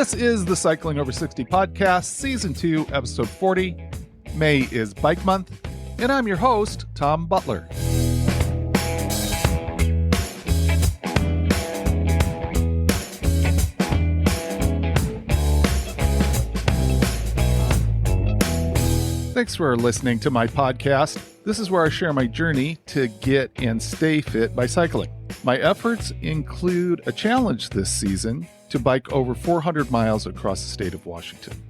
This is the Cycling Over 60 podcast, Season 2, Episode 40. May is Bike Month, and I'm your host, Tom Butler. Thanks for listening to my podcast. This is where I share my journey to get and stay fit by cycling. My efforts include a challenge this season to bike over 400 miles across the state of Washington.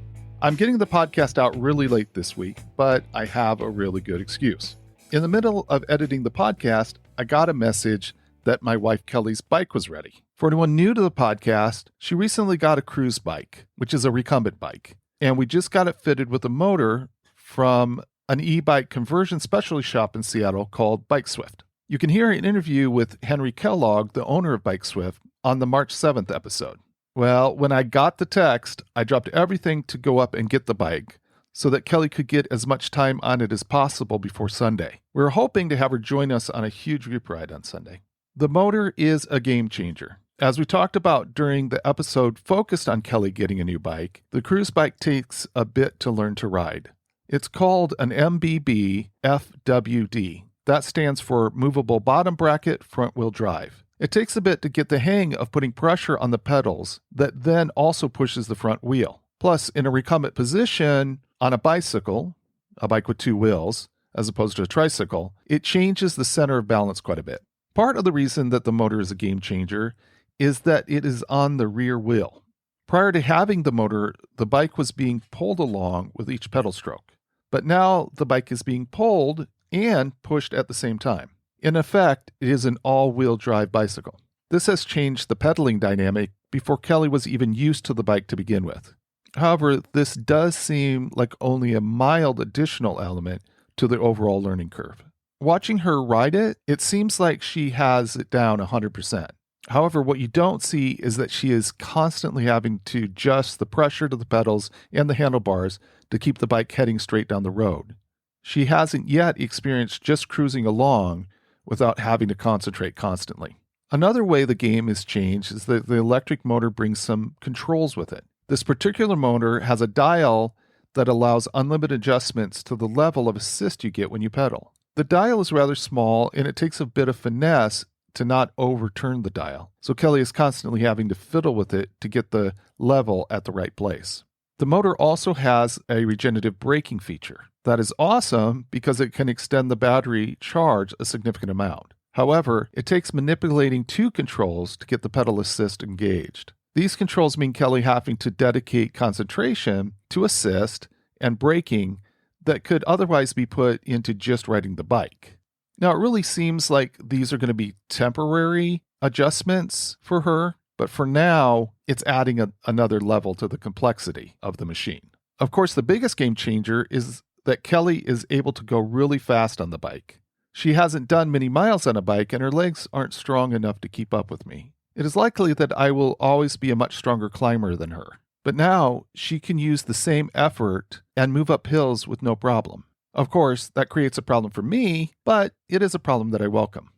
I'm getting the podcast out really late this week, but I have a really good excuse. In the middle of editing the podcast, I got a message that my wife Kelly's bike was ready. For anyone new to the podcast, she recently got a Cruzbike, which is a recumbent bike, and we just got it fitted with a motor from an e-bike conversion specialty shop in Seattle called Bike Swift. You can hear an interview with Henry Kellogg, the owner of Bike Swift, on the March 7th episode. Well, when I got the text, I dropped everything to go up and get the bike so that Kelly could get as much time on it as possible before Sunday. We were hoping to have her join us on a huge rip ride on Sunday. The motor is a game changer. As we talked about during the episode focused on Kelly getting a new bike, the Cruzbike takes a bit to learn to ride. It's called an MBB FWD. That stands for Movable Bottom Bracket Front Wheel Drive. It takes a bit to get the hang of putting pressure on the pedals that then also pushes the front wheel. Plus, in a recumbent position on a bicycle, a bike with two wheels, as opposed to a tricycle, it changes the center of balance quite a bit. Part of the reason that the motor is a game changer is that it is on the rear wheel. Prior to having the motor, the bike was being pulled along with each pedal stroke. But now the bike is being pulled and pushed at the same time. In effect, it is an all-wheel drive bicycle. This has changed the pedaling dynamic before Kelly was even used to the bike to begin with. However, this does seem like only a mild additional element to the overall learning curve. Watching her ride it, it seems like she has it down 100%. However, what you don't see is that she is constantly having to adjust the pressure to the pedals and the handlebars to keep the bike heading straight down the road. She hasn't yet experienced just cruising along without having to concentrate constantly. Another way the game is changed is that the electric motor brings some controls with it. This particular motor has a dial that allows unlimited adjustments to the level of assist you get when you pedal. The dial is rather small and it takes a bit of finesse to not overturn the dial, so Kelly is constantly having to fiddle with it to get the level at the right place. The motor also has a regenerative braking feature. That is awesome because it can extend the battery charge a significant amount. However, it takes manipulating two controls to get the pedal assist engaged. These controls mean Kelly having to dedicate concentration to assist and braking that could otherwise be put into just riding the bike. Now, it really seems like these are going to be temporary adjustments for her, but for now, it's adding another level to the complexity of the machine. Of course, the biggest game changer is that Kelly is able to go really fast on the bike. She hasn't done many miles on a bike, and her legs aren't strong enough to keep up with me. It is likely that I will always be a much stronger climber than her, but now she can use the same effort and move up hills with no problem. Of course, that creates a problem for me, but it is a problem that I welcome.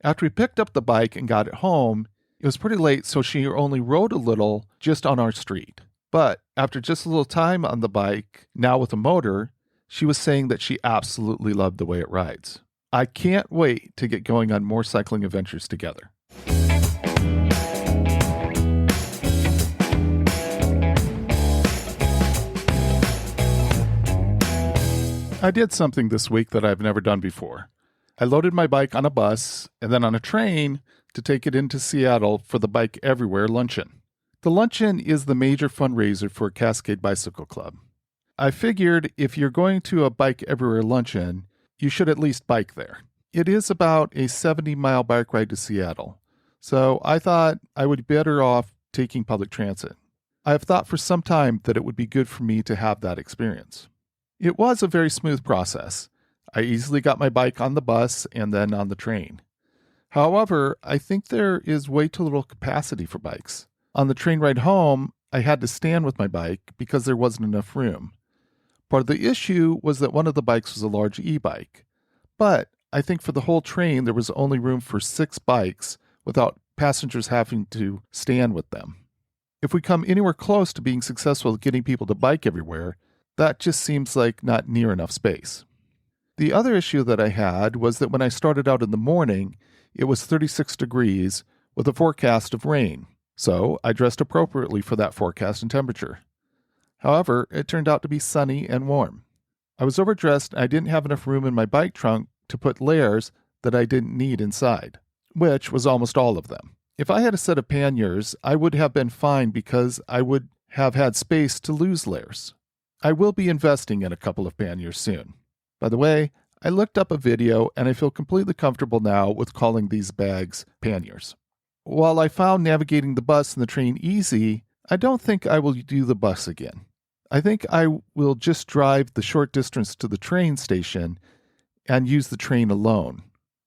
After we picked up the bike and got it home, it was pretty late, so she only rode a little just on our street. But after just a little time on the bike, now with a motor, she was saying that she absolutely loved the way it rides. I can't wait to get going on more cycling adventures together. I did something this week that I've never done before. I loaded my bike on a bus and then on a train to take it into Seattle for the Bike Everywhere Luncheon. The luncheon is the major fundraiser for Cascade Bicycle Club. I figured if you're going to a Bike Everywhere Luncheon, you should at least bike there. It is about a 70-mile bike ride to Seattle, so I thought I would be better off taking public transit. I have thought for some time that it would be good for me to have that experience. It was a very smooth process. I easily got my bike on the bus and then on the train. However, I think there is way too little capacity for bikes. On the train ride home, I had to stand with my bike because there wasn't enough room. Part of the issue was that one of the bikes was a large e-bike, but I think for the whole train there was only room for 6 bikes without passengers having to stand with them. if we come anywhere close to being successful at getting people to bike everywhere, that just seems like not near enough space. The other issue that I had was that when I started out in the morning, it was 36 degrees with a forecast of rain, so I dressed appropriately for that forecast and temperature. However, it turned out to be sunny and warm. I was overdressed and I didn't have enough room in my bike trunk to put layers that I didn't need inside, which was almost all of them. If I had a set of panniers, I would have been fine because I would have had space to lose layers. I will be investing in a couple of panniers soon. By the way, I looked up a video and I feel completely comfortable now with calling these bags panniers. While I found navigating the bus and the train easy, I don't think I will do the bus again. I think I will just drive the short distance to the train station and use the train alone.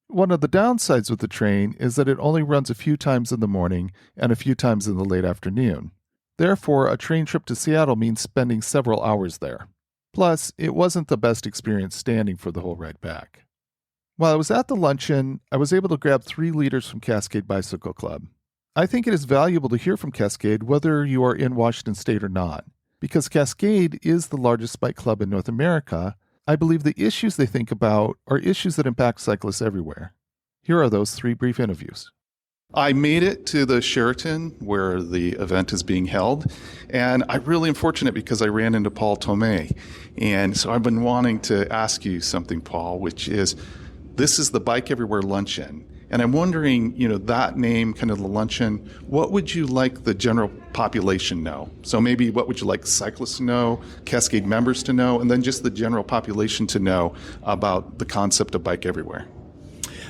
One of the downsides with the train is that it only runs a few times in the morning and a few times in the late afternoon. Therefore, a train trip to Seattle means spending several hours there. Plus, it wasn't the best experience standing for the whole ride back. While I was at the luncheon, I was able to grab 3 leaders from Cascade Bicycle Club. I think it is valuable to hear from Cascade whether you are in Washington State or not. Because Cascade is the largest bike club in North America, I believe the issues they think about are issues that impact cyclists everywhere. Here are those 3 brief interviews. I made it to the Sheraton where the event is being held, and I'm really fortunate because I ran into Paul Tomei. And so I've been wanting to ask you something, Paul, which is, this is the Bike Everywhere Luncheon. And I'm wondering, that name, kind of the luncheon, what would you like the general population know? So maybe what would you like cyclists to know, Cascade members to know, and then just the general population to know about the concept of Bike Everywhere?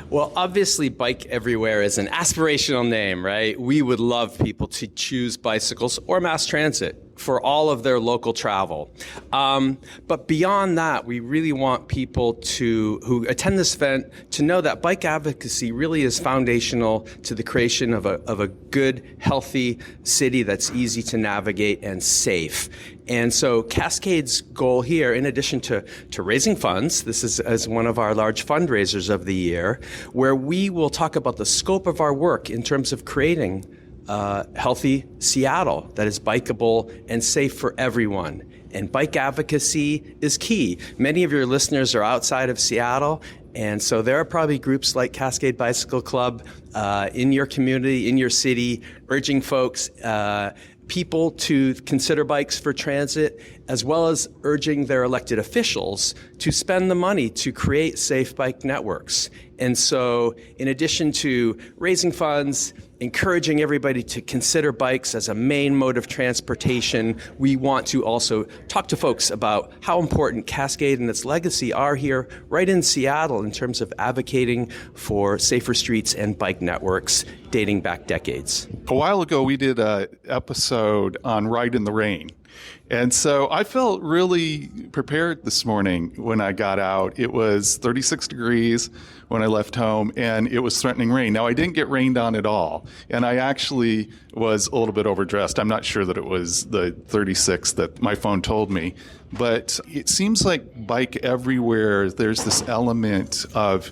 Well, obviously, Bike Everywhere is an aspirational name, right? We would love people to choose bicycles or mass transit for all of their local travel. But beyond that, we really want people who attend this event to know that bike advocacy really is foundational to the creation of a good, healthy city that's easy to navigate and safe. And so Cascade's goal here, in addition to raising funds, this is as one of our large fundraisers of the year, where we will talk about the scope of our work in terms of creating healthy Seattle that is bikeable and safe for everyone. And bike advocacy is key. Many of your listeners are outside of Seattle, and so there are probably groups like Cascade Bicycle Club in your community, in your city, urging folks, people to consider bikes for transit, as well as urging their elected officials to spend the money to create safe bike networks. And so in addition to raising funds, encouraging everybody to consider bikes as a main mode of transportation, we want to also talk to folks about how important Cascade and its legacy are here right in Seattle in terms of advocating for safer streets and bike networks dating back decades. A while ago, we did an episode on Ride in the Rain. And so I felt really prepared this morning when I got out. It was 36 degrees when I left home, and it was threatening rain. Now, I didn't get rained on at all, and I actually was a little bit overdressed. I'm not sure that it was the 36 that my phone told me, but it seems like Bike Everywhere, there's this element of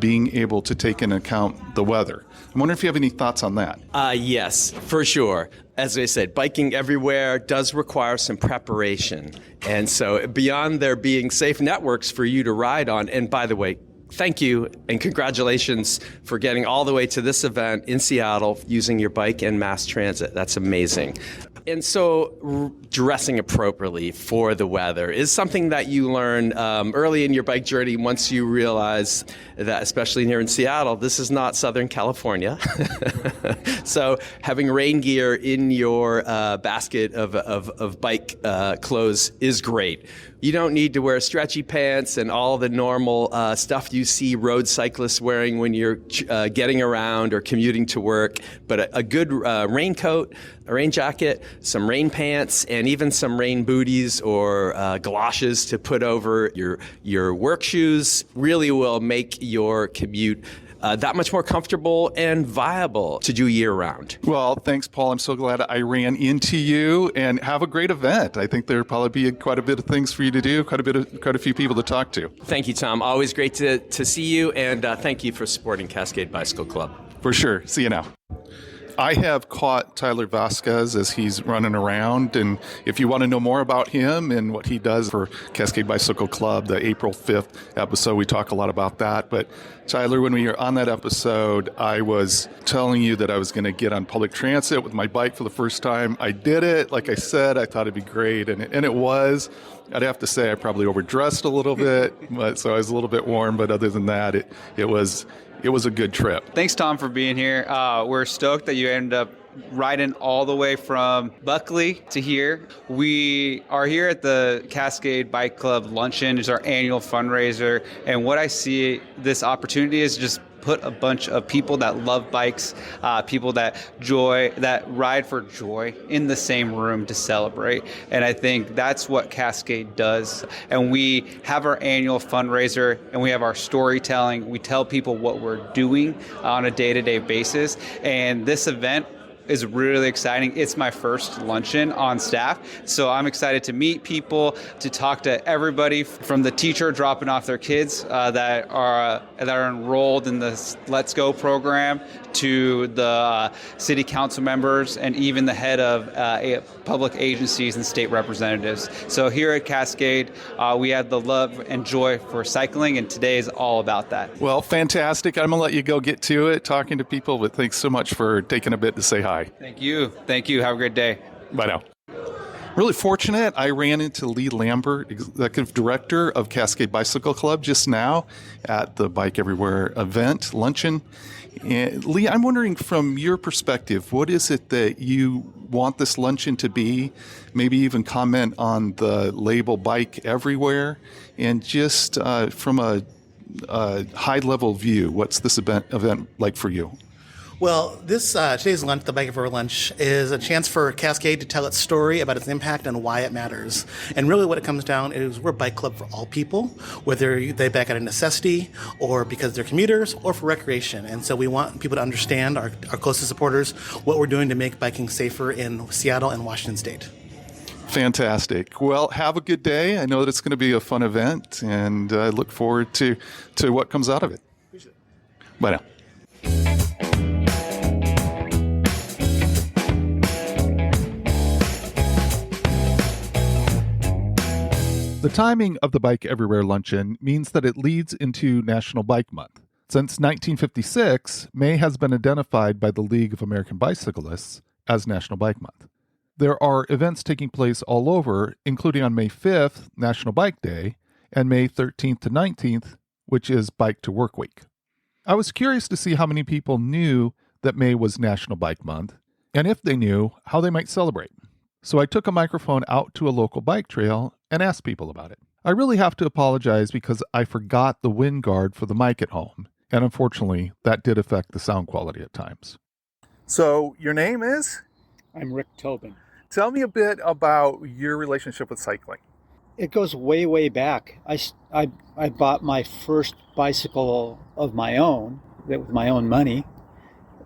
being able to take into account the weather. I wonder if you have any thoughts on that. Yes, for sure. As I said, biking everywhere does require some preparation. And so beyond there being safe networks for you to ride on, and by the way, thank you and congratulations for getting all the way to this event in Seattle using your bike and mass transit. That's amazing. And so dressing appropriately for the weather is something that you learn early in your bike journey once you realize that, especially here in Seattle, this is not Southern California. So having rain gear in your basket of bike clothes is great. You don't need to wear stretchy pants and all the normal stuff you see road cyclists wearing when you're getting around or commuting to work, but a good raincoat, a rain jacket, some rain pants, and even some rain booties or galoshes to put over your work shoes really will make your commute that much more comfortable and viable to do year-round. Well, thanks, Paul. I'm so glad I ran into you, and have a great event. I think there'll probably be quite a bit of things for you to do, quite a few people to talk to. Thank you, Tom. Always great to see you, and thank you for supporting Cascade Bicycle Club. For sure. See you now. I have caught Tyler Vasquez as he's running around, and if you want to know more about him and what he does for Cascade Bicycle Club, the April 5th episode, we talk a lot about that. But Tyler, when we were on that episode, I was telling you that I was going to get on public transit with my bike for the first time. I did it. Like I said, I thought it'd be great, and it was. I'd have to say I probably overdressed a little bit, so I was a little bit warm. But other than that, it was a good trip. Thanks, Tom, for being here. We're stoked that you ended up riding all the way from Buckley to here. We are here at the Cascade Bike Club Luncheon. It's our annual fundraiser. And what I see this opportunity is just put a bunch of people that love bikes, people that ride for joy in the same room to celebrate. And I think that's what Cascade does. And we have our annual fundraiser and we have our storytelling. We tell people what we're doing on a day-to-day basis. And this event is really exciting. It's my first luncheon on staff, so I'm excited to meet people, to talk to everybody from the teacher dropping off their kids that are enrolled in the Let's Go program, to the city council members, and even the head of public agencies and state representatives. So here at Cascade, we have the love and joy for cycling, and today is all about that. Well, fantastic. I'm going to let you go get to it, talking to people, but thanks so much for taking a bit to say hi. Thank you. Have a great day. Bye now. Really fortunate. I ran into Lee Lambert, Executive Director of Cascade Bicycle Club, just now at the Bike Everywhere event, luncheon. And Lee, I'm wondering from your perspective, what is it that you want this luncheon to be? Maybe even comment on the label Bike Everywhere. And just from a high-level view, what's this event like for you? Well, today's lunch, the Bike Everywhere Lunch, is a chance for Cascade to tell its story about its impact and why it matters. And really what it comes down is we're a bike club for all people, whether they bike out of necessity or because they're commuters or for recreation. And so we want people to understand, our closest supporters, what we're doing to make biking safer in Seattle and Washington State. Fantastic. Well, have a good day. I know that it's going to be a fun event, and I look forward to what comes out of it. Appreciate it. Bye now. The timing of the Bike Everywhere Luncheon means that it leads into National Bike Month. Since 1956, May has been identified by the League of American Bicyclists as National Bike Month. There are events taking place all over, including on May 5th, National Bike Day, and May 13th to 19th, which is Bike to Work Week. I was curious to see how many people knew that May was National Bike Month, and if they knew, how they might celebrate. So I took a microphone out to a local bike trail and asked people about it. I really have to apologize because I forgot the wind guard for the mic at home, and unfortunately, that did affect the sound quality at times. So, your name is? I'm Rick Tobin. Tell me a bit about your relationship with cycling. It goes way, way back. I bought my first bicycle of my own, with my own money,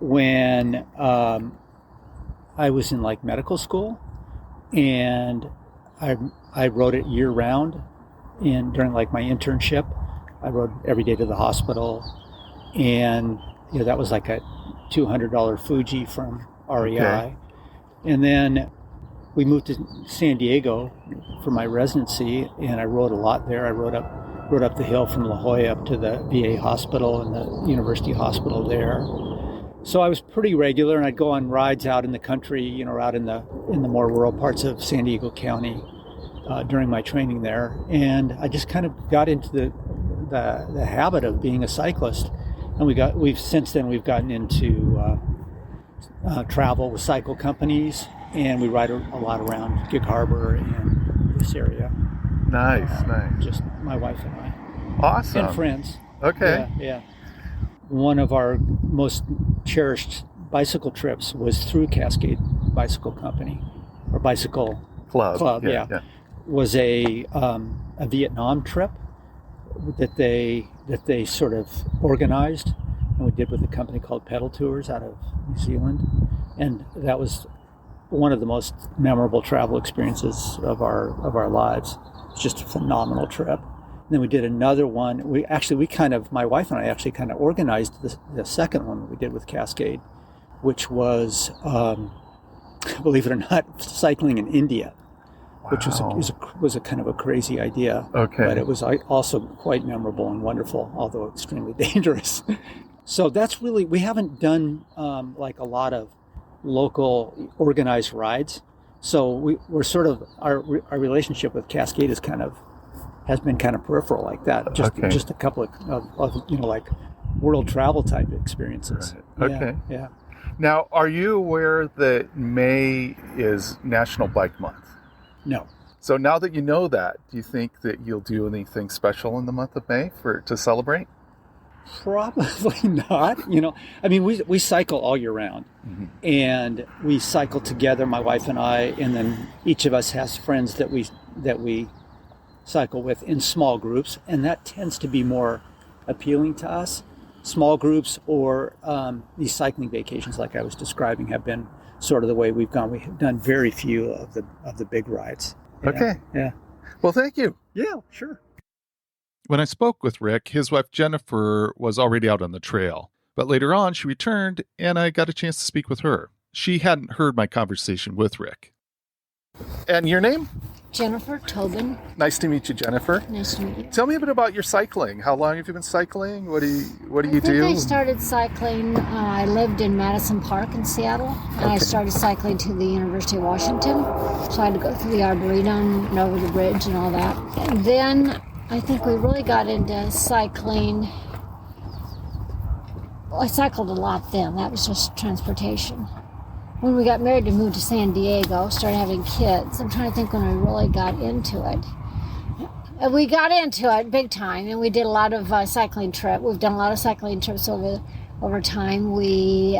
when I was in medical school. And I rode it year round, and during my internship, I rode every day to the hospital, and that was like a $200 Fuji from REI. Okay. And then we moved to San Diego for my residency, and I rode a lot there. I rode up the hill from La Jolla up to the VA hospital and the university hospital there. So I was pretty regular, and I'd go on rides out in the country, out in the more rural parts of San Diego County during my training there. And I just kind of got into the habit of being a cyclist. And we've since then gotten into travel with cycle companies, and we ride a lot around Gig Harbor and this area. Nice. Just my wife and I. Awesome. And friends. Okay. Yeah. One of our most cherished bicycle trips was through Cascade Bicycle Company, or Bicycle Club. Yeah. Was a Vietnam trip that they sort of organized, and we did with a company called Pedal Tours out of New Zealand, and that was one of the most memorable travel experiences of our lives. It's just a phenomenal trip. And then we did another one. My wife and I actually kind of organized the second one that we did with Cascade, which was, believe it or not, cycling in India, which was a kind of a crazy idea. Okay. But it was also quite memorable and wonderful, although extremely dangerous. So that's really, we haven't done like a lot of local organized rides. So we're sort of, our relationship with Cascade has been kind of peripheral like that. Just a couple of like world travel type experiences. Right. Okay. Yeah. Now, are you aware that May is National Bike Month? No. So now that you know that, do you think that you'll do anything special in the month of May to celebrate? Probably not. I mean, we cycle all year round, and we cycle together, my wife and I, and then each of us has friends that we cycle with in small groups, and that tends to be more appealing to us. Small groups or these cycling vacations, like I was describing, have been sort of the way we've gone. We have done very few of the big rides. Yeah. Okay. Yeah. Well, thank you. Yeah. Sure. When I spoke with Rick, his wife Jennifer was already out on the trail. But later on, she returned, and I got a chance to speak with her. She hadn't heard my conversation with Rick. And your name? Jennifer Tobin. Nice to meet you, Jennifer. Nice to meet you. Tell me a bit about your cycling. How long have you been cycling? What do you I do? started cycling. I lived in Madison Park in Seattle, and I started cycling to the University of Washington. So I had to go through the Arboretum and over the bridge and all that. And then I think we really got into cycling. Well, I cycled a lot then. That was just transportation. When we got married and moved to San Diego, started having kids, I'm trying to think when we really got into it. We got into it big time, and we did a lot of cycling trips. We've done a lot of cycling trips over time. We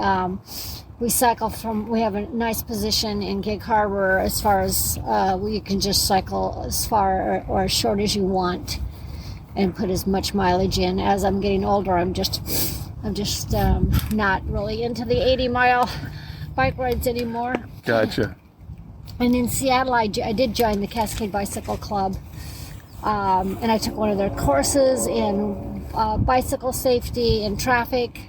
cycle we have a nice position in Gig Harbor as far as you can just cycle as far or as short as you want and put as much mileage in. As I'm getting older, I'm just not really into the 80-mile bike rides anymore. Gotcha. And in Seattle, I did join the Cascade Bicycle Club, and I took one of their courses in bicycle safety and traffic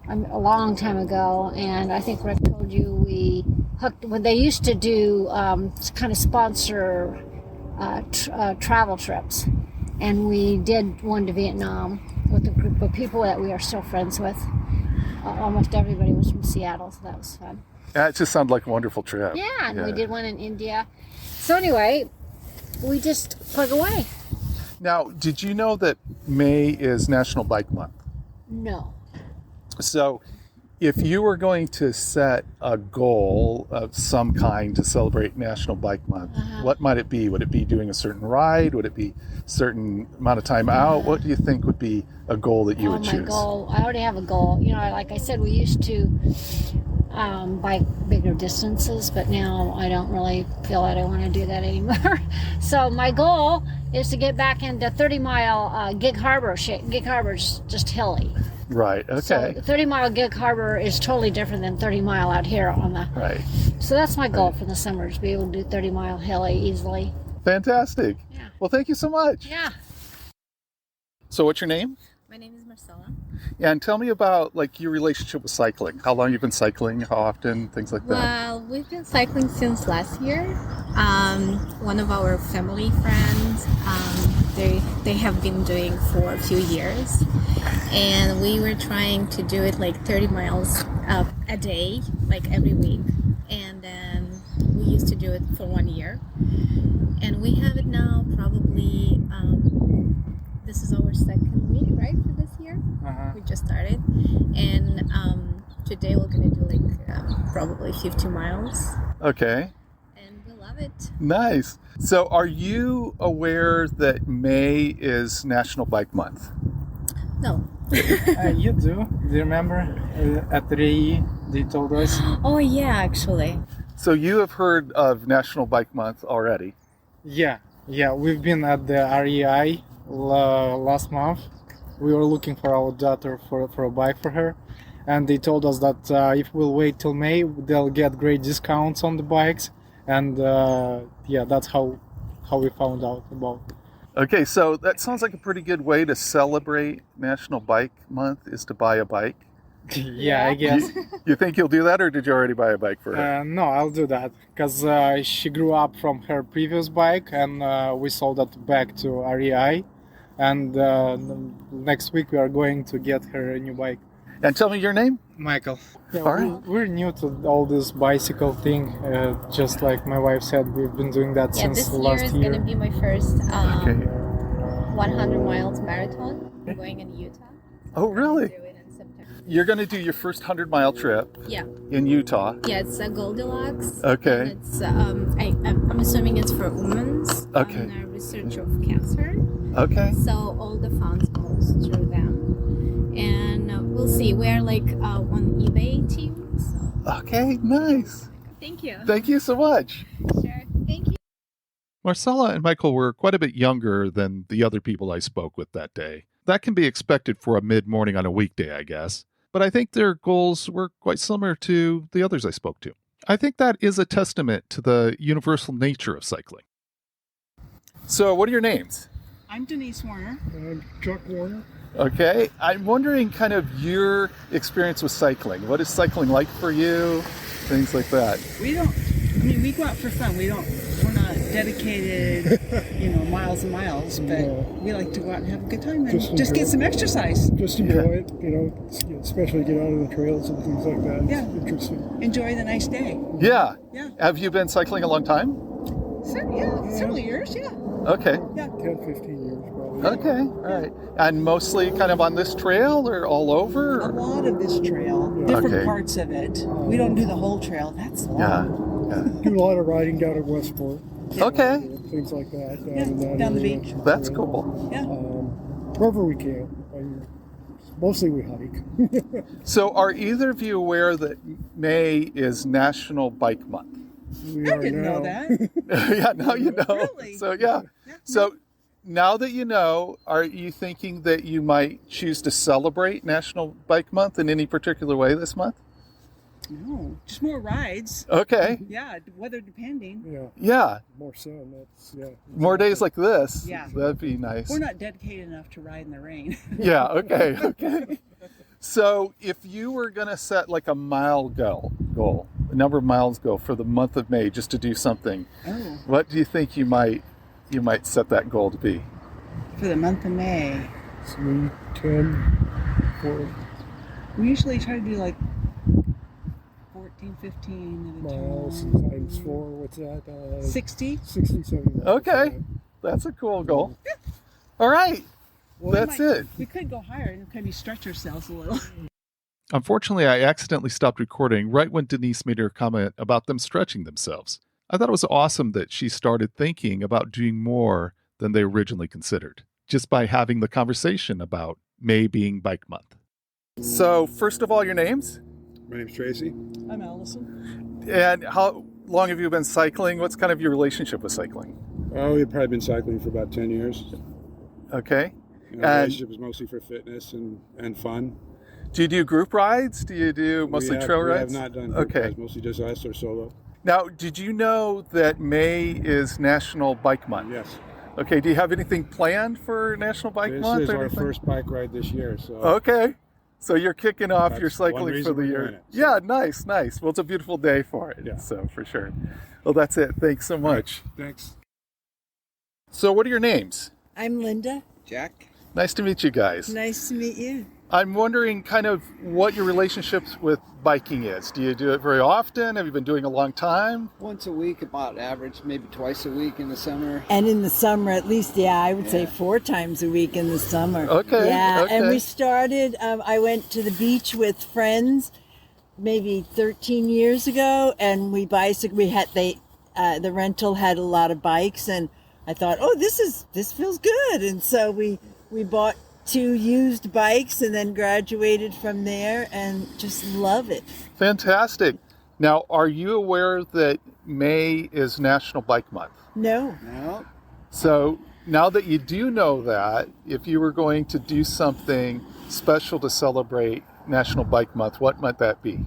a long time ago. And I think Rick told you we hooked when they used to do kind of sponsor travel trips, and we did one to Vietnam with a group of people that we are still friends with. Almost everybody was from Seattle, so that was fun. It just sounded like a wonderful trip. Yeah, and we did one in India. So anyway, we just plug away. Now, did you know that May is National Bike Month? No. So if you were going to set a goal of some kind to celebrate National Bike Month, what might it be? Would it be doing a certain ride? Would it be a certain amount of time out? What do you think would be a goal that you would choose? My goal, I already have a goal. Like I said, we used to bike bigger distances, but now I don't really feel that I want to do that anymore. So my goal is to get back into 30-mile Gig Harbor. Gig Harbor's just hilly. Right, okay. So 30-mile Gig Harbor is totally different than 30-mile out here on the... Right. So that's my goal for the summer, is to be able to do 30-mile hilly easily. Fantastic. Yeah. Well, thank you so much. Yeah. So what's your name? My name is Marcella. And tell me about your relationship with cycling. How long you've been cycling, how often, things like that. Well, we've been cycling since last year. One of our family friends, they have been doing for a few years. And we were trying to do it 30 miles a day, every week. And then we used to do it for 1 year. And we have it now probably, this is our second week, right, for this year? We just started. And today we're going to do probably 50 miles. Okay. And we love it. Nice. So are you aware that May is National Bike Month? No. You do. Do you remember at REI they told us? Oh, yeah, actually. So you have heard of National Bike Month already? Yeah. We've been at the REI last month. We were looking for our daughter for a bike for her, and they told us that if we'll wait till May, they'll get great discounts on the bikes, and that's how we found out about it. Okay, so that sounds like a pretty good way to celebrate National Bike Month is to buy a bike. Yeah, I guess. You think you'll do that, or did you already buy a bike for her? No, I'll do that because she grew up from her previous bike, and we sold it back to REI. And next week we are going to get her a new bike. And tell me your name. Michael. Yeah, All right. we're new to all this bicycle thing. Just like my wife said, we've been doing that since this year last is year. going to be my first Okay. 100 miles marathon. I'm going in Utah. Oh, really? Do it in September. You're going to do your first 100-mile trip Yeah. in Utah. Yeah, it's a Goldilocks. Okay. And it's I'm assuming it's for women's Okay. on research of cancer. Okay. So all the funds goes through them, and we'll see. We're like on eBay team. So Okay, nice. thank you. Thank you so much. Sure. Thank you. Marcella and Michael were quite a bit younger than the other people I spoke with that day. That can be expected for a mid-morning on a weekday, I guess. But I think their goals were quite similar to the others I spoke to. I think that is a testament to the universal nature of cycling. So, what are your names? I'm Denise Warner. I'm Chuck Warner. Okay, I'm wondering kind of your experience with cycling. What is cycling like for you? Things like that. We go out for fun. We're not dedicated, miles and miles, but we like to go out and have a good time and just get some exercise. Just enjoy it, especially get out on the trails and things like that. Yeah. It's interesting. Enjoy the nice day. Yeah. Yeah. Have you been cycling a long time? Several years, yeah. Okay. Yeah. 10, 15 years probably. Okay, all right. And mostly kind of on this trail or all over? A Or? lot of this trail, different Okay. parts of it. We don't do the whole trail. That's long. Yeah. Do a lot of riding down at Westport. Okay, Things like that. Yeah, in that down the area. beach. that's cool. Yeah. Wherever we can. Mostly we hike. So are either of you aware that May is National Bike Month? We I are didn't know now. that. Yeah, now you know. Really? So yeah. So now that you know, are you thinking that you might choose to celebrate National Bike Month in any particular way this month? No, just more rides. Okay. Yeah, weather depending. Yeah, Yeah. more sun. That's More days like this. Yeah. That'd be nice. We're not dedicated enough to ride in the rain. Yeah, okay, okay. So if you were going to set like a mile goal, a number of miles goal for the month of May just to do something, Oh, what do you think you might set that goal to be? for the month of May. 3, 10, 4 We usually try to do like 14, 15 at a miles time. times 4. What's that? 60? 60, 70 miles. Okay, that's a cool goal. All right, that's it. We could go higher and maybe stretch ourselves a little. Unfortunately, I accidentally stopped recording right when Denise made her comment about them stretching themselves. I thought it was awesome that she started thinking about doing more than they originally considered, just by having the conversation about May being Bike Month. So, first of all, your names? My name's Tracy. I'm Allison. And how long have you been cycling? What's kind of your relationship with cycling? Oh, we've probably been cycling for about 10 years. Okay. Our And- relationship is mostly for fitness and fun. Do you do group rides? Do you do mostly trail rides? We have not done group Okay. rides, mostly just us or solo. Now, did you know that May is National Bike Month? Yes. Okay, do you have anything planned for National Bike This Month? is or our anything? first bike ride this year, so Okay. So you're kicking off your That's one cycling for reason the we're year. doing it, so. Yeah, nice, nice. Well, it's a beautiful day for it. Yeah. So for sure. Well, that's it. Thanks so much. thanks. So what are your names? I'm Linda. Jack? Nice to meet you guys. Nice to meet you. I'm wondering kind of what your relationships with biking is. Do you do it very often? Have you been doing a long time? Once a week, about average, maybe twice a week in the summer. And in the summer, at least, I would say 4 times a week in the summer. Okay, Yeah, okay. and we started, I went to the beach with friends maybe 13 years ago, and we bicycled. We had, the rental had a lot of bikes, and I thought, oh, this feels good. And so we bought 2 used bikes and then graduated from there and just love it. Fantastic. Now, are you aware that May is National Bike Month? No. No, So now that you do know that, if you were going to do something special to celebrate National Bike Month, what might that be?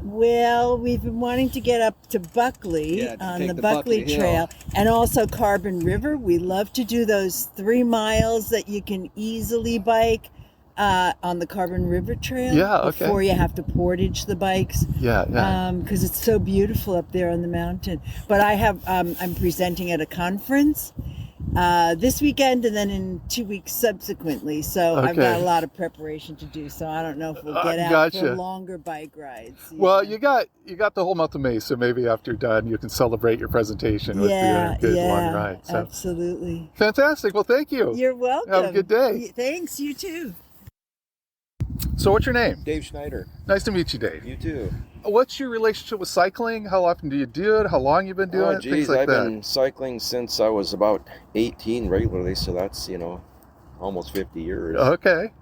Well, we've been wanting to get up to Buckley Yeah, to on take the the Buckley Buckley Trail Hill. and also Carbon River. We love to do those 3 miles that you can easily bike on the Carbon River Trail. Yeah, okay. Before you have to portage the bikes. Yeah. Because it's so beautiful up there on the mountain. But I have I'm presenting at a conference this weekend and then in 2 weeks subsequently. So I've got a lot of preparation to do. So I don't know if we'll get out for longer bike rides. Well, you got the whole month of May, so maybe after you're done, you can celebrate your presentation with your good long ride. So. Absolutely. Fantastic. Well, thank you. You're welcome. Have a good day. Thanks. You too. So what's your name? Dave Schneider. Nice to meet you, Dave. You too. What's your relationship with cycling? How often do you do it? How long you been doing it? Things like I've that. been cycling since I was about 18 regularly, so that's, almost 50 years. Okay.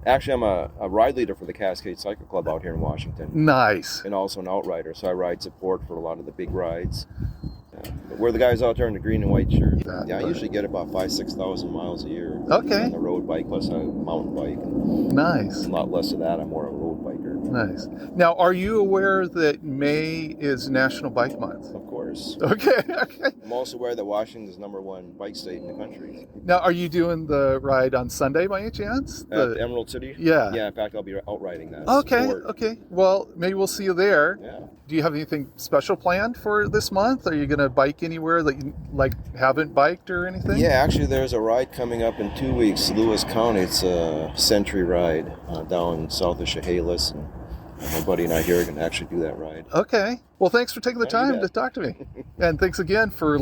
Actually, I'm a ride leader for the Cascade Cycle Club out here in Washington. Nice. And also an outrider, so I ride support for a lot of the big rides. We're the guys out there in the green and white shirt. I usually get about 6,000 miles a year. Okay. On a road bike plus a mountain bike. Nice. A lot less of that. I'm more a road biker. Nice. Now, are you aware that May is National Bike Month? Of course. Okay. I'm also aware that Washington is #1 bike state in the country. Now, are you doing the ride on Sunday by any chance? At Emerald City? Yeah. Yeah, in fact, I'll be out riding that. Okay. Well, maybe we'll see you there. Yeah. Do you have anything special planned for this month? Are you going to bike anywhere that you haven't biked or anything? Yeah, actually, there's a ride coming up in 2 weeks, Lewis County. It's a century ride down south of Chehalis, and my buddy and I here are going to actually do that ride. Okay. Well, thanks for taking the time to talk to me. And thanks again for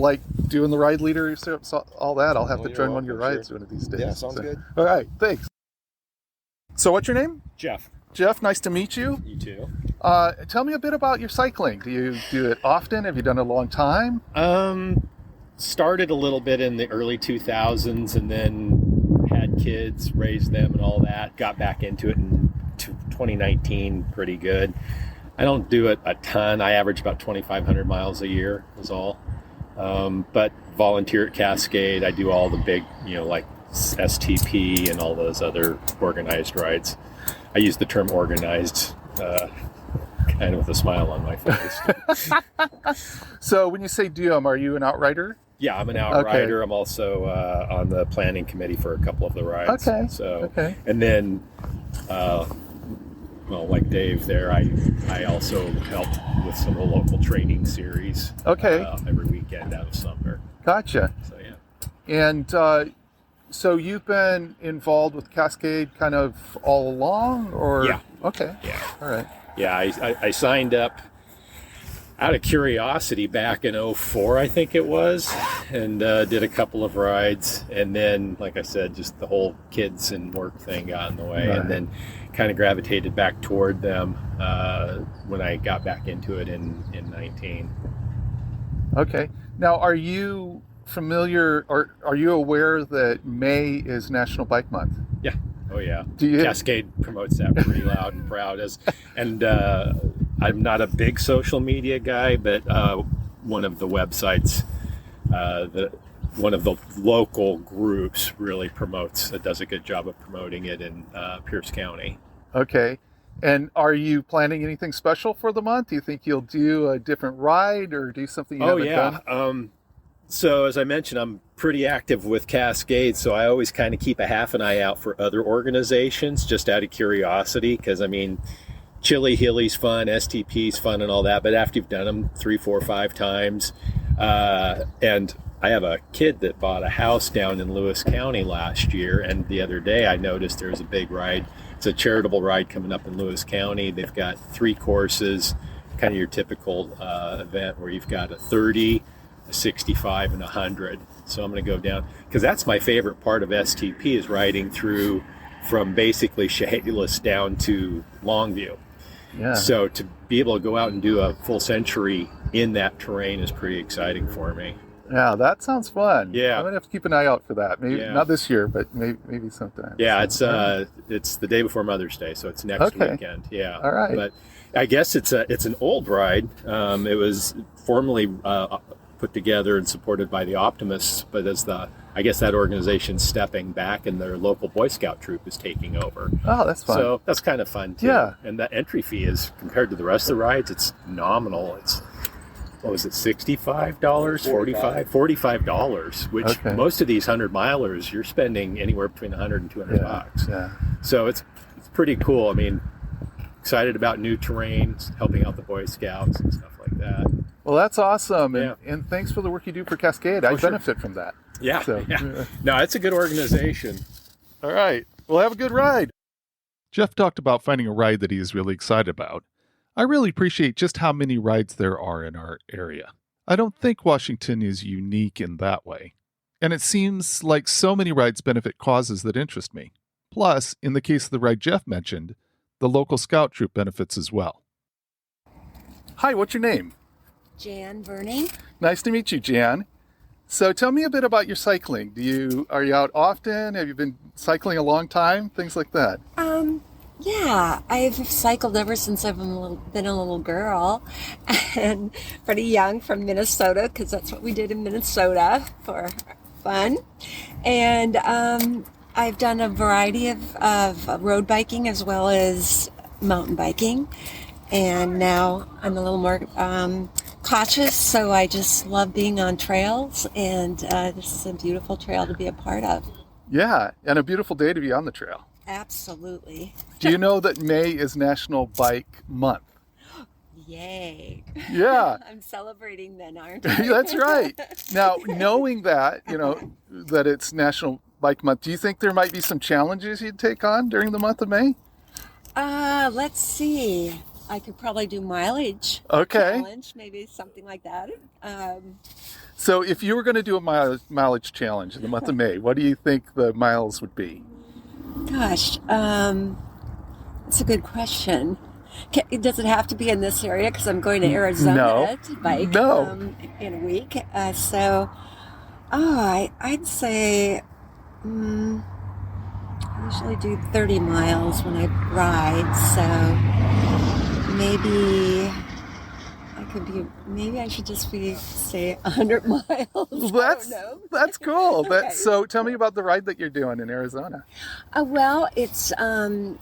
doing the ride leader, all that. I'll have to join one of your rides one of these days. Yeah, sounds good. All right, thanks. So what's your name? Jeff. Jeff, nice to meet you. You too. Tell me a bit about your cycling. Do you do it often? Have you done it a long time? Started a little bit in the early 2000s and then had kids, raised them and all that. Got back into it in 2019 pretty good. I don't do it a ton. I average about 2,500 miles a year is all. But volunteer at Cascade. I do all the big, like STP and all those other organized rides. I use the term organized kind of with a smile on my face. So when you say do them, are you an outrider? Yeah, I'm an outrider. Okay. I'm also on the planning committee for a couple of the rides. Okay. And then, like Dave there, I also help with some of the local training series. Okay. Every weekend out of Sumner. Gotcha. So yeah. And so you've been involved with Cascade kind of all along, or? Yeah. Okay. Yeah. All right. Yeah, I signed up out of curiosity back in 2004, I think it was, and did a couple of rides. And then, like I said, just the whole kids and work thing got in the way. Right. And then kind of gravitated back toward them when I got back into it in 19. Okay. Now, are you familiar, or are you aware that May is National Bike Month? Yeah. Oh yeah. Do you? Cascade promotes that pretty loud and proud. And I'm not a big social media guy, but one of the websites, one of the local groups really does a good job of promoting it in Pierce County. Okay. And are you planning anything special for the month? Do you think you'll do a different ride or do something you haven't done? So as I mentioned, I'm pretty active with Cascade, so I always kind of keep a half an eye out for other organizations just out of curiosity, because Chili Hilly's fun, STP's fun and all that, but after you've done them 3, 4, 5 times, and I have a kid that bought a house down in Lewis County last year, and the other day I noticed there was a big ride. It's a charitable ride coming up in Lewis County. They've got 3 courses, kind of your typical event where you've got a 30, a 65, and 100. So I'm going to go down, because that's my favorite part of STP, is riding through from basically Chehalis down to Longview. Yeah. So to be able to go out and do a full century in that terrain is pretty exciting for me. Yeah, that sounds fun. Yeah. I'm going to have to keep an eye out for that. Maybe not this year, but maybe sometime. Yeah, it's the day before Mother's Day, so it's next weekend. Yeah. All right. But I guess it's an old ride. It was formerly put together and supported by the Optimists, but I guess that organization's stepping back and their local Boy Scout troop is taking over. Oh, that's fun. So that's kind of fun too. Yeah. And the entry fee is, compared to the rest of the rides, it's nominal. what was it, $65, $45, which Okay. most of these 100 milers, you're spending anywhere between 100 and 200 bucks. Yeah. So it's pretty cool. I mean, excited about new terrains, helping out the Boy Scouts and stuff like that. Well, that's awesome. Yeah. And thanks for the work you do for Cascade. I benefit from that. Yeah. So, Yeah. No, it's a good organization. All right. Well, have a good ride. Jeff talked about finding a ride that he is really excited about. I really appreciate just how many rides there are in our area. I don't think Washington is unique in that way. And it seems like so many rides benefit causes that interest me. Plus, in the case of the ride Jeff mentioned, the local scout troop benefits as well. Hi, what's your name? Jan Burning. Nice to meet you, Jan. So tell me a bit about your cycling. Are you out often? Have you been cycling a long time? Things like that. Yeah, I've cycled ever since I've been a little girl, and pretty young, from Minnesota, because that's what we did in Minnesota for fun. And I've done a variety of road biking as well as mountain biking. And now I'm a little more cautious, so I just love being on trails, and this is a beautiful trail to be a part of. Yeah, and a beautiful day to be on the trail. Absolutely. Do you know that May is National Bike Month? Yay. Yeah. I'm celebrating then, aren't I? That's right. Now, knowing that, that it's National Bike Month, do you think there might be some challenges you'd take on during the month of May? Let's see. I could probably do mileage challenge, maybe something like that. So if you were going to do a mileage challenge in the month of May, what do you think the miles would be? Gosh, that's a good question. Does it have to be in this area? Because I'm going to Arizona to bike in a week. I'd say I usually do 30 miles when I ride. So maybe I should just say 100 miles. That's cool. Okay. So tell me about the ride that you're doing in Arizona. Well, it's in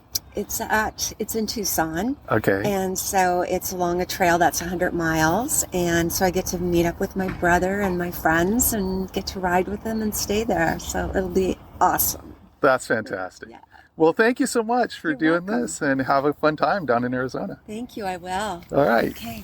Tucson. Okay. And so it's along a trail that's 100 miles. And so I get to meet up with my brother and my friends and get to ride with them and stay there. So it'll be awesome. That's fantastic. Yeah. Well, thank you so much for doing this, and have a fun time down in Arizona. Thank you. I will. All right. Okay.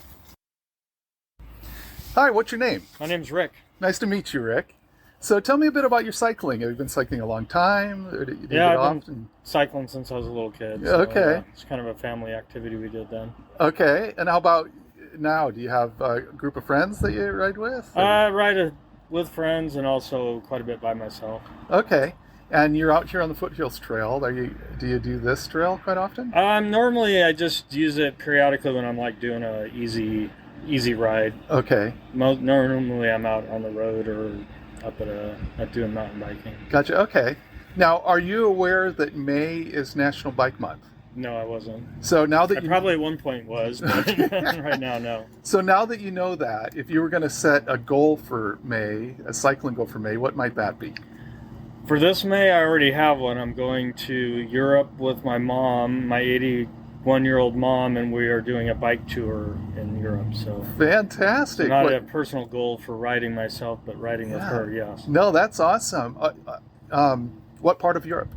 Hi, what's your name? My name's Rick. Nice to meet you, Rick. So tell me a bit about your cycling. Have you been cycling a long time? Or do you do it I've often? been cycling since I was a little kid. Okay. It's kind of a family activity we did then. Okay. And how about now? Do you have a group of friends that you ride with? I ride with friends and also quite a bit by myself. Okay. And you're out here on the Foothills Trail. Do you do this trail quite often? Normally I just use it periodically when I'm like doing a easy ride. Okay. Normally I'm out on the road or up at doing mountain biking. Gotcha. Okay. Now, are you aware that May is National Bike Month? No, I wasn't. So now that I probably at one point was, but right now, no. So now that you know that, if you were going to set a goal for May, a cycling goal for May, what might that be? For this May, I already have one. I'm going to Europe with my mom, my 81-year-old mom, and we are doing a bike tour in Europe. So fantastic! So not a personal goal for riding myself, but riding with her. Yes. No, that's awesome. What part of Europe?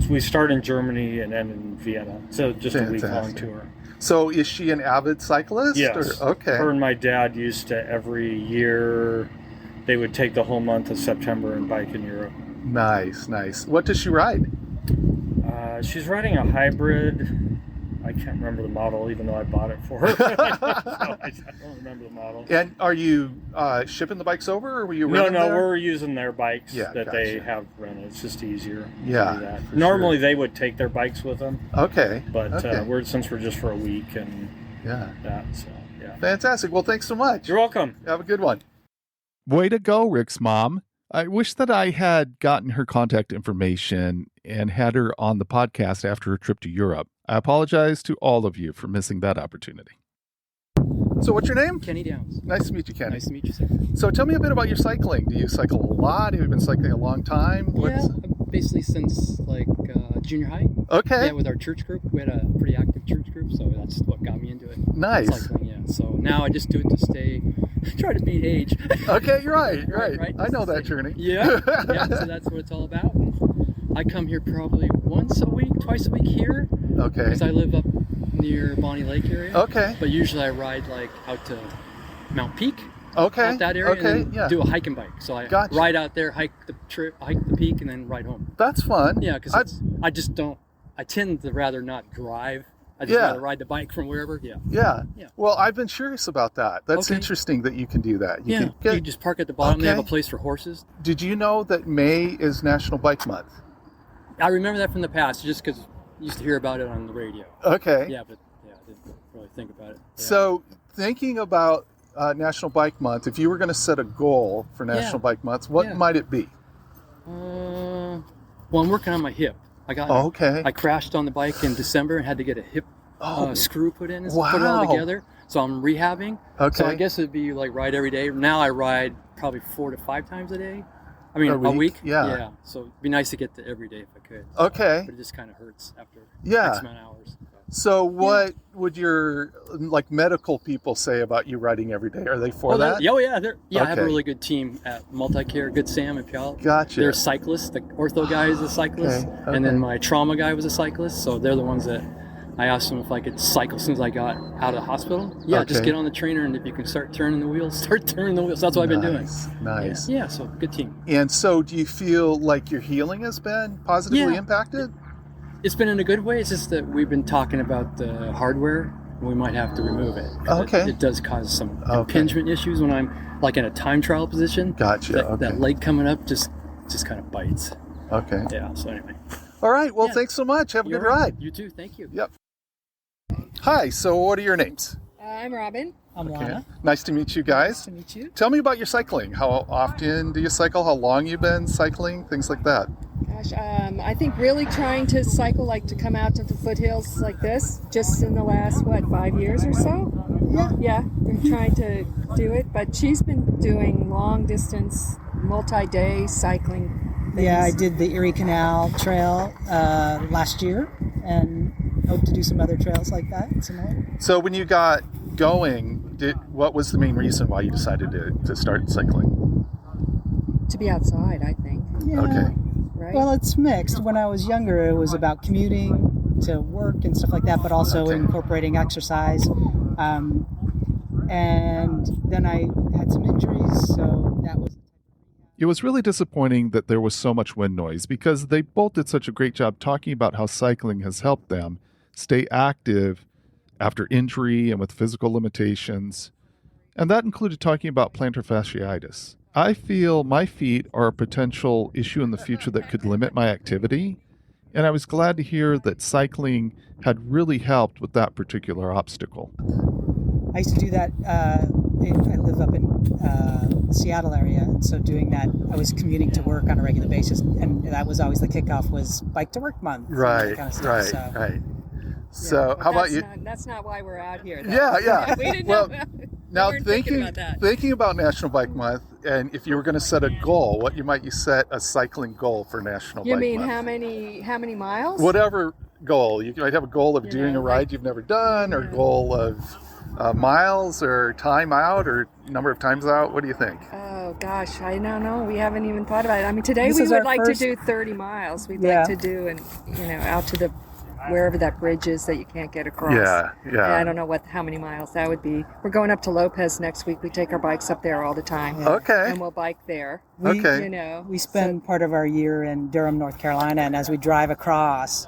We start in Germany and end in Vienna. So just fantastic. A week-long tour. So is she an avid cyclist? Yes. Okay. Her and my dad used to every year. They would take the whole month of September and bike in Europe. Nice. What does she ride? She's riding a hybrid. I can't remember the model, even though I bought it for her. So I don't remember the model. And are you shipping the bikes over, or were you renting No, there? we're using their bikes gotcha. They have rented. It's just easier. Yeah, to do that. for Normally sure. they would take their bikes with them. Okay. But okay. Since we're just for a week and that, so yeah. Fantastic. Well, thanks so much. You're welcome. Have a good one. Way to go, Rick's mom. I wish that I had gotten her contact information and had her on the podcast after her trip to Europe. I apologize to all of you for missing that opportunity. So what's your name? Kenny Downs. Nice to meet you, Kenny. Nice to meet you, sir. So tell me a bit about your cycling. Do you cycle a lot? Have you been cycling a long time? Yeah, basically since like junior high. Okay. Yeah, with our church group. We had a pretty active church group, so that's what got me into it. Nice. Cycling, yeah. So now I just do it to try to beat age. Okay, you're right. I know that journey. Yeah, so that's what it's all about. I come here probably once a week, twice a week here. Okay. Because I live up near Bonnie Lake area. Okay. But usually I ride like out to Mount Peak. Okay. Out that area, Okay. and then do a hike and bike. So I ride out there, hike the peak, and then ride home. That's fun. Yeah, because I just don't. I tend to rather not drive. I just rather ride the bike from wherever. Yeah. Well, I've been curious about that. That's interesting that you can do that. You you just park at the bottom. They have a place for horses. Did you know that May is National Bike Month? I remember that from the past, just because I used to hear about it on the radio. Okay. Yeah, but I didn't really think about it. Yeah. So thinking about National Bike Month, if you were going to set a goal for National Bike Month, what might it be? Well, I'm working on my hip. I crashed on the bike in December and had to get a hip screw put in and put it all together. So I'm rehabbing. Okay. So I guess it'd be like ride every day. Now I ride probably 4 to 5 times a day. I mean, a week. Yeah. So it'd be nice to get to every day if I could. Okay. But it just kind of hurts after X amount of hours. So what would your medical people say about you riding every day? Are they for that? I have a really good team at Multicare, Good Sam and Puyallup. Gotcha. They're cyclists. The ortho guy is a cyclist, and then my trauma guy was a cyclist. So they're the ones that I asked them if I could cycle as soon as I got out of the hospital. Just get on the trainer, and if you can start turning the wheels, start turning the wheels. That's what I've been doing. Nice. Yeah, so good team. And so do you feel like your healing has been positively impacted? It's been in a good way. It's just that we've been talking about the hardware. We might have to remove it. It does cause some impingement issues when I'm like in a time trial position. Gotcha. That leg coming up just kind of bites. Okay. Yeah. So anyway. All right. Well, thanks so much. Have a good ride. You too. Thank you. Yep. Hi. So what are your names? I'm Robin. I'm Lana. Nice to meet you guys. Nice to meet you. Tell me about your cycling. How often do you cycle? How long you've been cycling? Things like that. Gosh, I think really trying to cycle, like to come out to the foothills like this, just in the last, 5 years or so? Yeah, we're trying to do it, but she's been doing long distance, multi-day cycling things. Yeah, I did the Erie Canal Trail last year and hope to do some other trails like that. So when you got going, what was the main reason why you decided to start cycling? To be outside, I think. Yeah. Okay. Right? Well, it's mixed. When I was younger, it was about commuting to work and stuff like that, but also incorporating exercise. And then I had some injuries, so that was... It was really disappointing that there was so much wind noise because they both did such a great job talking about how cycling has helped them stay active after injury and with physical limitations. And that included talking about plantar fasciitis. I feel my feet are a potential issue in the future that could limit my activity. And I was glad to hear that cycling had really helped with that particular obstacle. I used to do that. I live up in the Seattle area, and so doing that, I was commuting to work on a regular basis, and that was always the kickoff was Bike to Work Month. Right, kind of stuff, right. So how about you? That's not why we're out here. Though. Yeah. We didn't well, know. Now thinking about National Bike Month, and if you were going to set a goal, what might you set a cycling goal for National Bike Month? You mean how many miles? Whatever goal. You might have a goal of doing a ride you've never done, or goal of miles, or time out, or number of times out. What do you think? Oh gosh, I don't know. We haven't even thought about it. I mean, today we would like to do 30 miles. We'd like to do, and out to the wherever that bridge is that you can't get across. Yeah. And I don't know how many miles that would be. We're going up to Lopez next week. We take our bikes up there all the time. Okay. And we'll bike there. We spend part of our year in Durham, North Carolina, and as we drive across,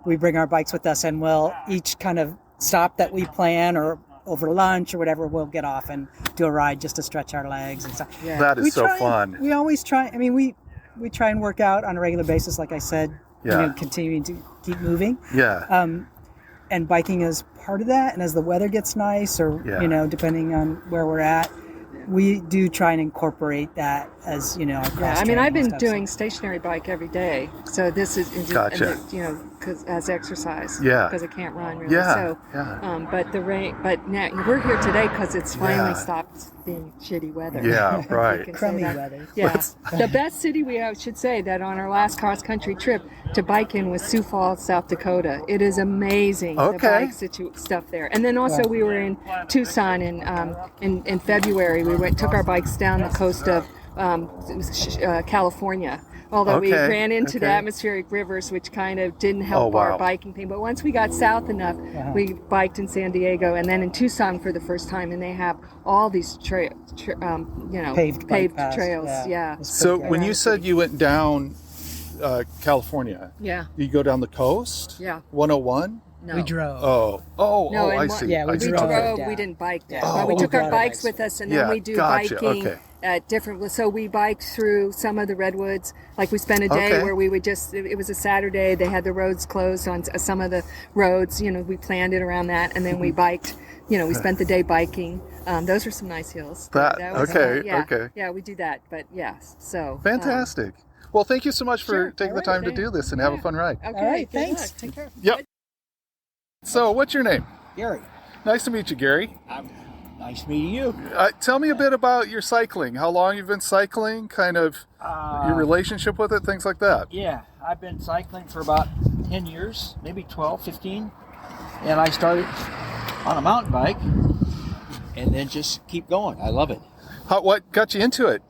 we bring our bikes with us, and we'll each kind of stop that we plan, or over lunch or whatever, we'll get off and do a ride just to stretch our legs and stuff. Yeah. That is so fun. We always try. I mean, we try and work out on a regular basis, like I said. Continuing to keep moving. Yeah. And biking is part of that. And as the weather gets nice, or depending on where we're at, we do try and incorporate that as our cross. I mean, I've been doing stationary bike every day, so this is Gotcha. as exercise. Yeah. Because I can't run really. Yeah. So, yeah. but the rain. But now we're here today because it's finally Yeah. stopped being shitty weather. Yeah, If you right. can say Crummy that. weather. Yeah. The best city I should say that on our last cross country trip to bike in was Sioux Falls, South Dakota. It is amazing. Okay. The bike stuff there. And then also we were in Tucson in February. We took our bikes down the coast of California. Although we Okay, ran into the okay. atmospheric rivers, which kind of didn't help Oh, wow. our biking thing. But once we got south enough, we biked in San Diego and then in Tucson for the first time. And they have all these Paved bike paths. trails. Yeah. So when you said you went down California, Yeah. you go down the coast? Yeah. 101? No. We drove. Oh, I see. Yeah, we I see. drove. Okay. We didn't bike down. Oh, But we took we our brought our bikes with us, and Yeah, then we do gotcha, biking okay. at different. So we biked through some of the redwoods. Like we spent a day Okay. where we would it was a Saturday. They had the roads closed on some of the roads. We planned it around that, and then we biked. We spent the day biking. Those were some nice hills. That- was okay, fun. Yeah, okay. Yeah, we do that. But yes, so Fantastic. Well, thank you so much for Sure. taking the All time right, to do this and have a fun ride. Okay, All right, good thanks. luck. Take care. Yep. So, what's your name? Gary, Nice to meet you, Gary. nice meeting you. Tell me a bit about your cycling. How long you've been cycling, kind of your relationship with it, things like that. Yeah, I've been cycling for about 10 years, maybe 12, 15. And I started on a mountain bike and then just keep going. I love it. What got you into it?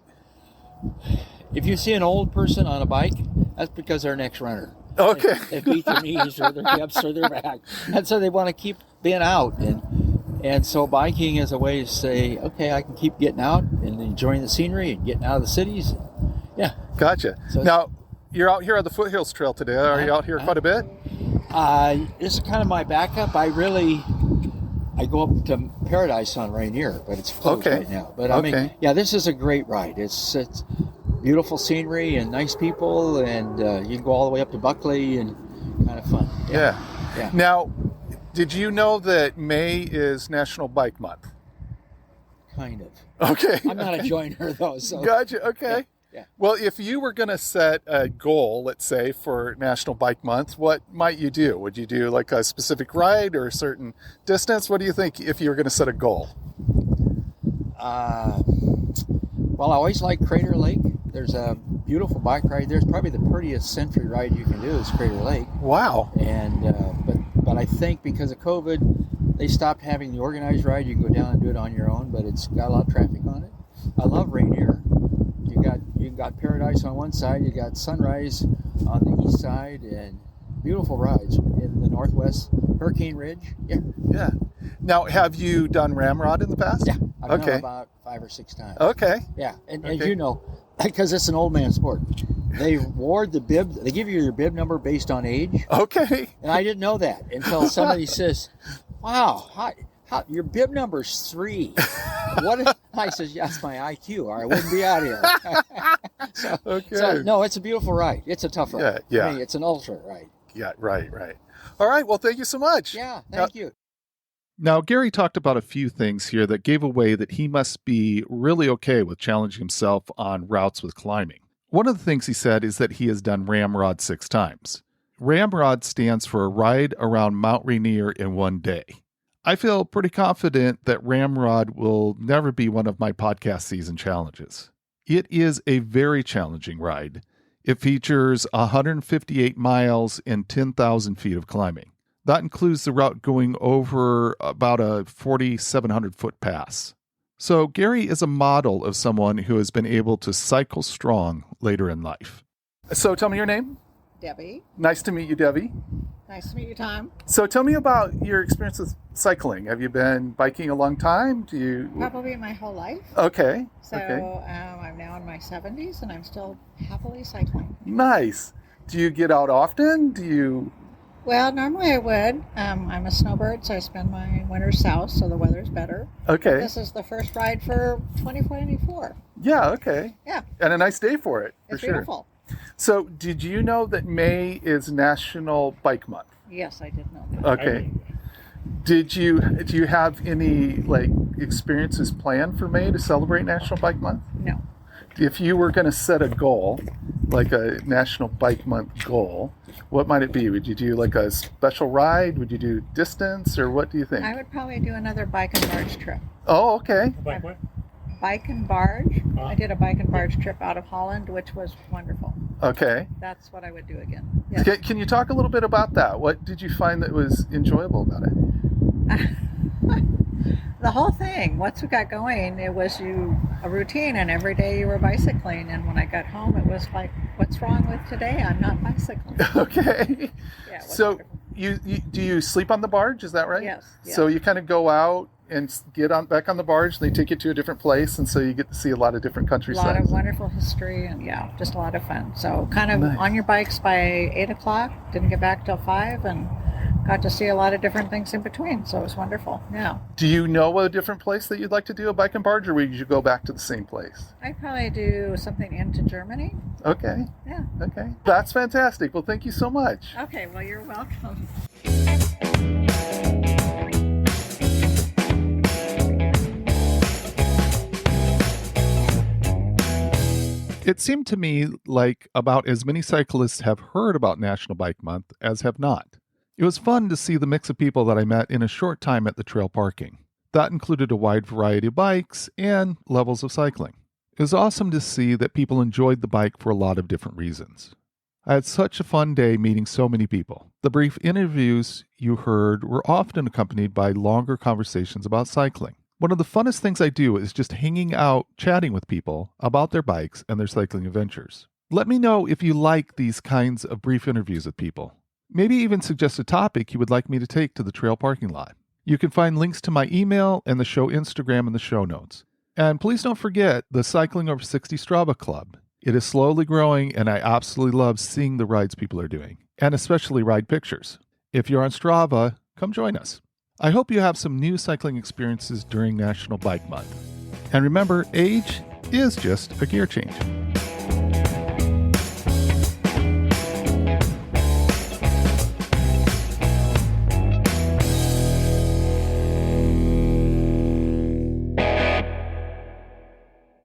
If you see an old person on a bike, that's because they're an ex-runner. Okay. They beat their knees or their hips or their back. And so they want to keep being out. And so biking is a way to say, okay, I can keep getting out and enjoying the scenery and getting out of the cities. Yeah. Gotcha. So- Now, you're out here on the Foothills Trail today. Are you out here quite a bit? This is kind of my backup. I go up to Paradise on Rainier, but it's closed Okay. right now. But I mean, Okay. yeah, this is a great ride. It's beautiful scenery and nice people, and you can go all the way up to Buckley and kind of fun. Yeah. Yeah. Now, did you know that May is National Bike Month? Kind of. Okay. I'm not a joiner though, so. Gotcha. Okay. Yeah. Well, if you were going to set a goal, let's say, for National Bike Month, what might you do? Would you do like a specific ride or a certain distance? What do you think if you were going to set a goal? Well, I always like Crater Lake. There's a beautiful bike ride. There's probably the prettiest century ride you can do is Crater Lake. Wow. And but I think because of COVID, they stopped having the organized ride. You can go down and do it on your own, but it's got a lot of traffic on it. I love Rainier. You got Paradise on one side, you got Sunrise on the east side, and beautiful rides in the northwest. Hurricane Ridge. Yeah. Yeah. Now, have you done Ramrod in the past? Yeah. I've done Okay. it about 5 or 6 times. Okay. Yeah, and Okay. as you know, because it's an old man sport, they award the bib. They give you your bib number based on age. Okay. And I didn't know that until somebody says, "Wow, how your bib number's 3." What? I says, "Yeah, that's my IQ, or I wouldn't be out here." Okay. So, no, it's a beautiful ride. It's a tough ride. Yeah. I mean, it's an ultra ride. Yeah, right. All right, well, thank you so much. Yeah, thank you. Now, Gary talked about a few things here that gave away that he must be really okay with challenging himself on routes with climbing. One of the things he said is that he has done Ramrod 6 times. Ramrod stands for Ride Around Mount Rainier in 1 day. I feel pretty confident that Ramrod will never be one of my podcast season challenges. It is a very challenging ride. It features 158 miles and 10,000 feet of climbing. That includes the route going over about a 4,700 foot pass. So Gary is a model of someone who has been able to cycle strong later in life. So tell me your name. Debbie. Nice to meet you, Debbie. Nice to meet you, Tom. So tell me about your experience with cycling. Have you been biking a long time? Do you? Probably my whole life. Okay. So I'm now in my 70s and I'm still happily cycling. Nice. Do you get out often? Do you? Well, normally I would. I'm a snowbird, so I spend my winters south, so the weather's better. Okay. This is the first ride for 2024. Yeah, okay. Yeah. And a nice day for it, for It's sure. beautiful. So did you know that May is National Bike Month? Yes, I did know that. Okay. Do you have any experiences planned for May to celebrate National Bike Month? No. If you were going to set a goal, like a National Bike Month goal, what might it be? Would you do like a special ride? Would you do distance, or what do you think? I would probably do another bike and barge trip. Oh, okay. Bike what? Bike and barge. I did a bike and barge trip out of Holland, which was wonderful. Okay. That's what I would do again. Yes. Can you talk a little bit about that? What did you find that was enjoyable about it? The whole thing, once we got going, it was a routine, and every day you were bicycling. And when I got home, it was like, what's wrong with today? I'm not bicycling. Okay. Yeah, So you do you sleep on the barge? Is that right? Yes. So you kind of go out and get back on the barge, and they take you to a different place, and so you get to see a lot of different A countryside. lot of wonderful history, and just a lot of fun. So kind of on your bikes by 8 o'clock, didn't get back till 5, and got to see a lot of different things in between. So it was wonderful. Yeah. Do you know a different place that you'd like to do a bike and barge, or would you go back to the same place? I'd probably do something into Germany. Okay. Yeah. Okay. That's fantastic. Well, thank you so much. Okay, well, you're welcome. It seemed to me like about as many cyclists have heard about National Bike Month as have not. It was fun to see the mix of people that I met in a short time at the trail parking. That included a wide variety of bikes and levels of cycling. It was awesome to see that people enjoyed the bike for a lot of different reasons. I had such a fun day meeting so many people. The brief interviews you heard were often accompanied by longer conversations about cycling. One of the funnest things I do is just hanging out, chatting with people about their bikes and their cycling adventures. Let me know if you like these kinds of brief interviews with people. Maybe even suggest a topic you would like me to take to the trail parking lot. You can find links to my email and the show Instagram in the show notes. And please don't forget the Cycling Over 60 Strava Club. It is slowly growing, and I absolutely love seeing the rides people are doing, and especially ride pictures. If you're on Strava, come join us. I hope you have some new cycling experiences during National Bike Month. And remember, age is just a gear change.